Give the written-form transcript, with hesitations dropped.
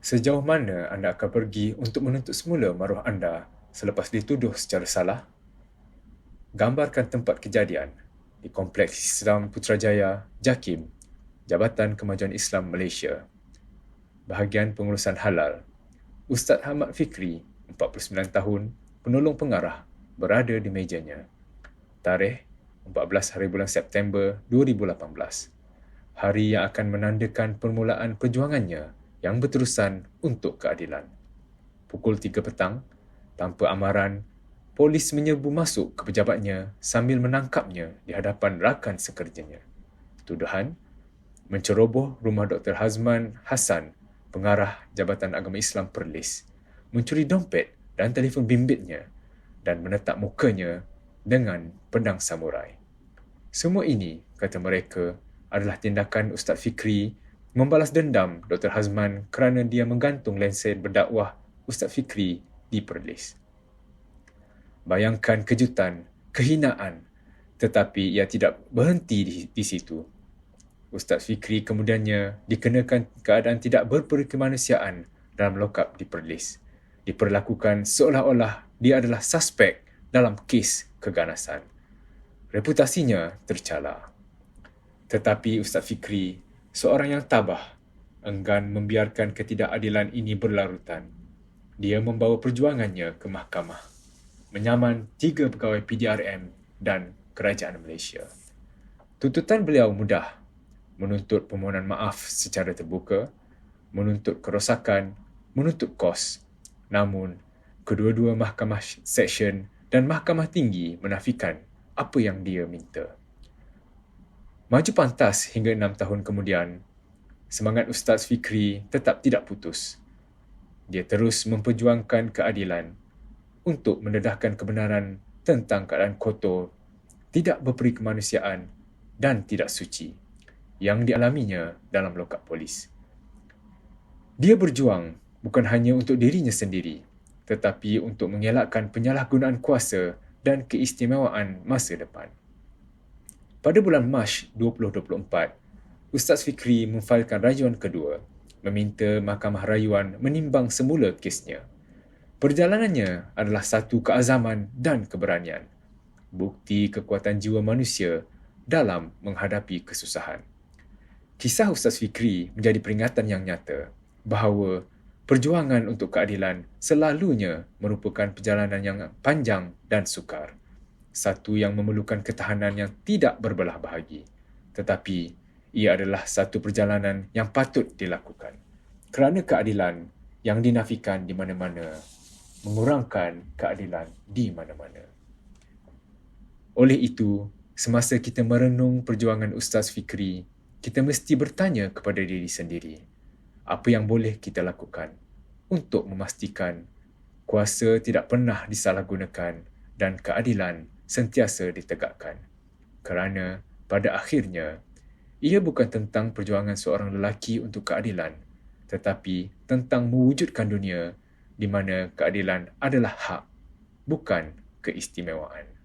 Sejauh mana anda akan pergi untuk menuntut semula maruah anda selepas dituduh secara salah? Gambarkan tempat kejadian di Kompleks Islam Putrajaya, JAKIM, Jabatan Kemajuan Islam Malaysia. Bahagian Pengurusan Halal. Ustaz Ahmad Fikri, 49 tahun, penolong pengarah, berada di mejanya. Tarikh 14 hari bulan September 2018. Hari yang akan menandakan permulaan perjuangannya yang berterusan untuk keadilan. Pukul 3 petang, tanpa amaran, polis menyerbu masuk ke pejabatnya sambil menangkapnya di hadapan rakan sekerjanya. Tuduhan, menceroboh rumah Dr. Hazman Hassan, pengarah Jabatan Agama Islam Perlis, mencuri dompet dan telefon bimbitnya dan menetap mukanya dengan pedang samurai. Semua ini, kata mereka, adalah tindakan Ustaz Fikri membalas dendam Dr. Hazman kerana dia menggantung lesen berdakwah Ustaz Fikri di Perlis. Bayangkan kejutan, kehinaan, tetapi ia tidak berhenti di situ. Ustaz Fikri kemudiannya dikenakan keadaan tidak berperkemanusiaan dalam lokap di Perlis. Diperlakukan seolah-olah dia adalah suspek dalam kes keganasan. Reputasinya tercela. Tetapi Ustaz Fikri, seorang yang tabah, enggan membiarkan ketidakadilan ini berlarutan. Dia membawa perjuangannya ke mahkamah, menyaman 3 pegawai PDRM dan Kerajaan Malaysia. Tuntutan beliau mudah, menuntut permohonan maaf secara terbuka, menuntut kerosakan, menuntut kos. Namun, kedua-dua mahkamah seksyen dan mahkamah tinggi menafikan apa yang dia minta. Maju pantas hingga 6 tahun kemudian, semangat Ustaz Fikri tetap tidak putus. Dia terus memperjuangkan keadilan untuk mendedahkan kebenaran tentang keadaan kotor, tidak berperi kemanusiaan dan tidak suci yang dialaminya dalam lokap polis. Dia berjuang bukan hanya untuk dirinya sendiri, tetapi untuk mengelakkan penyalahgunaan kuasa dan keistimewaan masa depan. Pada bulan Mac 2024, Ustaz Fikri memfailkan rayuan kedua, meminta Mahkamah Rayuan menimbang semula kesnya. Perjalanannya adalah satu keazaman dan keberanian, bukti kekuatan jiwa manusia dalam menghadapi kesusahan. Kisah Ustaz Fikri menjadi peringatan yang nyata bahawa perjuangan untuk keadilan selalunya merupakan perjalanan yang panjang dan sukar. Satu yang memerlukan ketahanan yang tidak berbelah bahagi. Tetapi, ia adalah satu perjalanan yang patut dilakukan. Kerana keadilan yang dinafikan di mana-mana, mengurangkan keadilan di mana-mana. Oleh itu, semasa kita merenung perjuangan Ustaz Fikri, kita mesti bertanya kepada diri sendiri, apa yang boleh kita lakukan untuk memastikan kuasa tidak pernah disalahgunakan dan keadilan sentiasa ditegakkan. Kerana pada akhirnya, ia bukan tentang perjuangan seorang lelaki untuk keadilan, tetapi tentang mewujudkan dunia di mana keadilan adalah hak, bukan keistimewaan.